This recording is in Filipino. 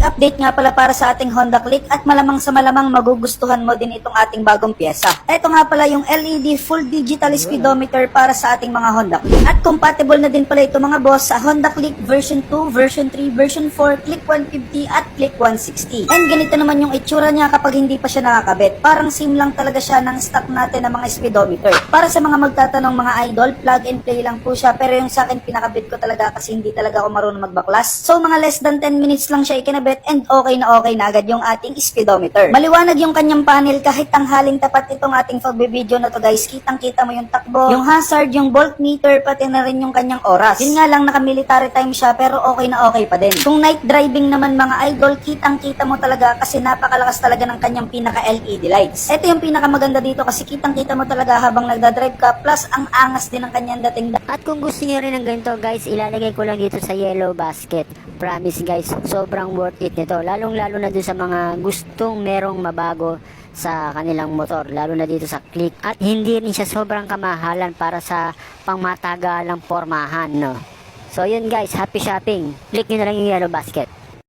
update nga pala para sa ating Honda Click at malamang sa malamang magugustuhan mo din itong ating bagong pyesa. Ito nga pala yung LED full digital speedometer para sa ating mga Honda Click. At compatible na din pala ito mga boss sa Honda Click version 2, version 3, version 4, Click 150 at Click 160. And ganito naman yung itsura niya kapag hindi pa siya nakakabit. Parang same lang talaga siya ng stock natin ng mga speedometer. Para sa mga magtatanong mga idol, plug and play lang po siya, pero yung sa akin pinakabit ko talaga kasi hindi talaga ako marunong magbaklas. So mga less than 10 minutes lang siya ikinabit and okay na agad yung ating speedometer. Maliwanag yung kanyang panel kahit tanghaling tapat itong ating pagbibideo na to guys. Kitang-kita mo yung takbo, yung hazard, yung voltmeter, pati na rin yung kanyang oras. Yun nga lang naka-military time siya pero okay na okay pa din. Kung night driving naman mga idol, kitang-kita mo talaga kasi napakalakas talaga ng kanyang pinaka-LED lights. Ito yung pinakamaganda dito kasi kitang-kita mo talaga habang nagdadrive ka, plus ang angas din ng kanyang dating. At kung gusto niyo rin ng ganito guys, ilalagay ko lang dito sa yellow basket. Promise guys, sobrang worth it nito. Lalong-lalo na dun sa mga gustong merong mabago sa kanilang motor, lalo na dito sa Click. At hindi rin siya sobrang kamahalan para sa pangmatagalang pormahan, no? So yun guys, happy shopping. Click nyo na lang yung yellow basket.